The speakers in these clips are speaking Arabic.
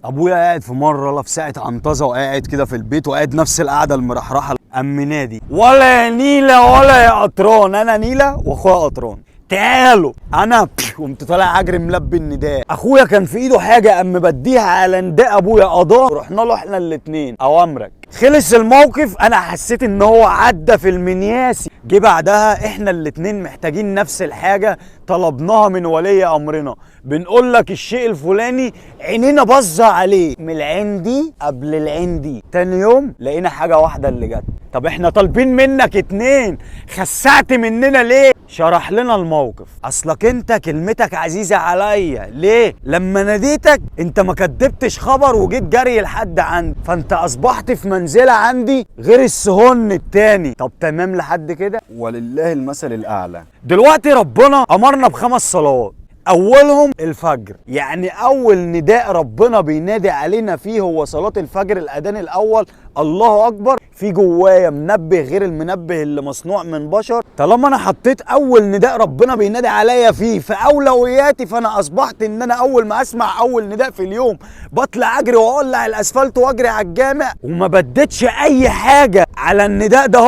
ابويا قاعد في مره في ساعه عنطزه وقاعد كده في البيت وقاعد نفس القعده المرحرحه. قام نادي ولا يا نيله ولا يا قطران، انا نيله واخويا قطران، تعالوا. انا قمت طالع اجري ملبي النداء. اخويا كان في ايده حاجه قام بديها على نداء ابويا قضاه، رحنا له احنا الاتنين اوامرك. خلص الموقف، انا حسيت ان هو عدى في المنياسي. جه بعدها احنا الاتنين محتاجين نفس الحاجه طلبناها من ولي امرنا، بنقول لك الشيء الفلاني، عينينا باظه عليه من العين دي قبل العين دي. تاني يوم لقينا حاجه واحده اللي جت. طب احنا طالبين منك اتنين، خسعت مننا ليه؟ شرح لنا الموقف. اصلك انت كلمتك عزيزه عليا، ليه؟ لما ناديتك انت ما كدبتش خبر وجيت جري لحد عندي، فانت اصبحت في منزله عندي غير السهن التاني. طب تمام لحد كده؟ ولله المثل الاعلى. دلوقتي ربنا امرنا ب5 صلوات، اولهم الفجر. يعني اول نداء ربنا بينادي علينا فيه هو صلاة الفجر، الاذان الاول الله اكبر. في جوايا منبه غير المنبه اللي مصنوع من بشر. طالما انا حطيت اول نداء ربنا بينادي عليا فيه في اولوياتي، فانا اصبحت ان انا اول ما اسمع اول نداء في اليوم بطلع اجري واولع الاسفلت واجري على الجامع، وما بديتش اي حاجه على النداء ده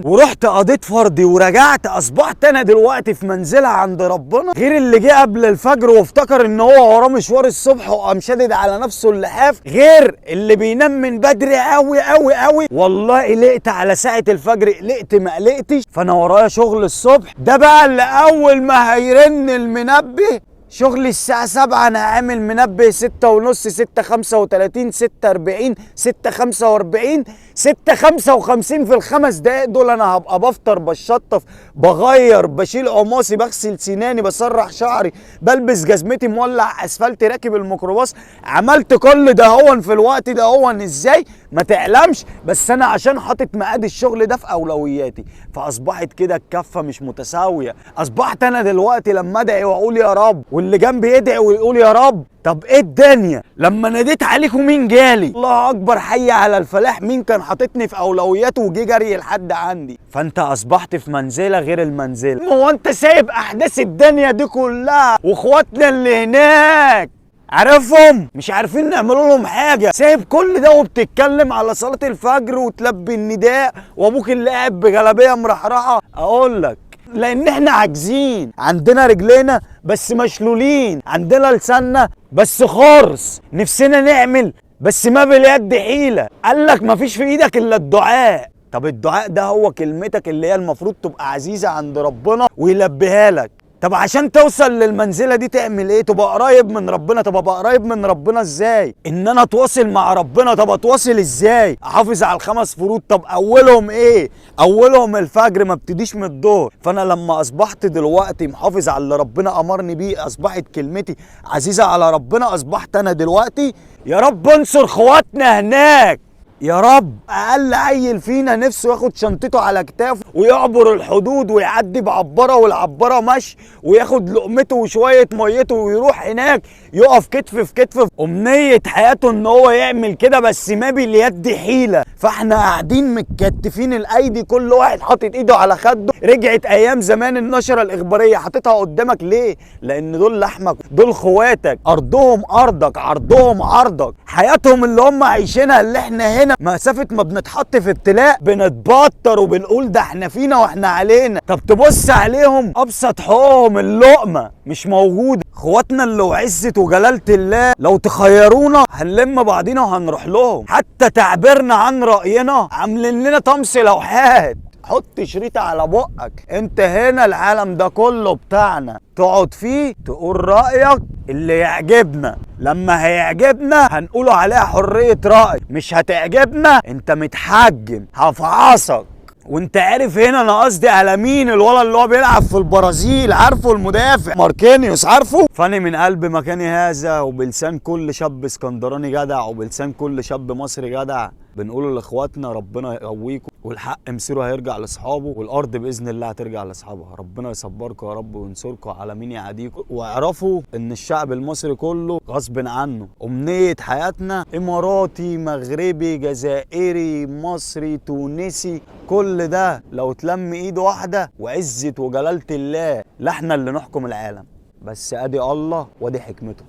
ورحت قضيت فرضي ورجعت. اصبحت انا دلوقتي في منزله عند ربنا غير اللي جه قبل الفجر وافتكر ان هو وراه مشوار الصبح وقام شادد على نفسه اللحاف، غير اللي بينام من بدري قوي قوي قوي. والله قلقت على ساعه الفجر، قلقت ما قلقتش، فانا ورايا شغل الصبح. ده بقى اللي اول ما هيرن المنبه شغلي الساعة 7 أنا عامل منبه 6:30، 6:35، 6:40، 6:45، 6:55. في ال5 دقايق دول أنا هبقى بفطر، بشطف، بغير، بشيل قماصي، بغسل سناني، بسرح شعري، بلبس جزمتي، مولع أسفلت، راكب الميكروباص. عملت كل ده في الوقت ده إزاي؟ ما تعلمش، بس أنا عشان حاطط ميعاد الشغل ده في أولوياتي، فأصبحت كده الكفة مش متساوية. أصبحت أنا دلوقتي لما أدعي وأقول يا رب واللي جنبي يدعي ويقول يا رب، طب ايه الدنيا؟ لما ناديت عليكم مين جالي؟ الله اكبر، حي على الفلاح. مين كان حاططني في اولوياته وجه جري لحد عندي؟ فانت اصبحت في منزله غير المنزله. هو انت سايب احداث الدنيا دي كلها واخواتنا اللي هناك عارفهم مش عارفين نعملوا لهم حاجه، سايب كل ده وبتتكلم على صلاه الفجر وتلبي النداء وابوك اللي قاعد بجلابيه مرحرحه؟ اقول لك لان احنا عاجزين، عندنا رجلينا بس مشلولين، عندنا لساننا بس خرس، نفسنا نعمل بس ما باليد حيله. قالك مفيش في ايدك الا الدعاء. طب الدعاء ده هو كلمتك اللي هي المفروض تبقى عزيزه عند ربنا ويلبيها لك. طب عشان توصل للمنزله دي تعمل ايه؟ تبقى قريب من ربنا. طب ابقى قريب من ربنا ازاي؟ ان انا اتواصل مع ربنا. طب اتواصل ازاي؟ احافظ على ال5 فروض. طب اولهم ايه؟ اولهم الفجر، ما ابتديش من الظهر. فانا لما اصبحت دلوقتي محافظ على اللي ربنا امرني بيه، اصبحت كلمتي عزيزه على ربنا. اصبحت انا دلوقتي يا رب انصر اخواتنا هناك، يا رب اقل عيل فينا نفسه ياخد شنطته على كتافه ويعبر الحدود ويعدي بعباره والعباره مشي وياخد لقمته وشويه ميته ويروح هناك يقف كتف في كتف. امنيه حياته ان هو يعمل كده بس ما باليد حيله. فاحنا قاعدين متكتفين الايدي، كل واحد حاطط ايده على خده. رجعت ايام زمان النشره الاخباريه، حاططها قدامك ليه؟ لان دول لحمك، دول اخواتك، ارضهم ارضك، عرضهم عرضك، حياتهم اللي هم عايشينها اللي احنا هنا مسافه ما بنتحط في ابتلاء بنتبطر وبنقول ده احنا فينا واحنا علينا. طب تبص عليهم ابسط حقوقهم اللقمه مش موجوده. اخواتنا اللي وعزه وجلاله الله لو تخيرونا هنلم بعضينا وهنروح لهم. حتى تعبيرنا عن راينا عاملين لنا طمس لوحات. حط شريطة على بقك، انت هنا العالم ده كله بتاعنا، تقعد فيه تقول رأيك اللي يعجبنا. لما هيعجبنا هنقوله عليها حرية رأي، مش هتعجبنا انت متحجم هفعصك. وانت عارف هنا انا قصدي على مين؟ الولد اللي هو بيلعب في البرازيل، عارفه؟ المدافع ماركينيوس، عارفه؟ فاني من قلب مكاني هذا وبلسان كل شاب اسكندراني جدع وبلسان كل شاب مصري جدع بنقول لاخواتنا ربنا يقويكم، والحق مصيره هيرجع لاصحابه، والارض باذن الله هترجع لاصحابها. ربنا يصبركم يا رب وينصركم على مين يعاديكم. واعرفوا ان الشعب المصري كله غصب عنه امنيه حياتنا اماراتي، مغربي، جزائري، مصري، تونسي، كل ده لو تلم ايد واحده وعزه وجلاله الله لا احنا اللي نحكم العالم، بس ادي الله وادي حكمته.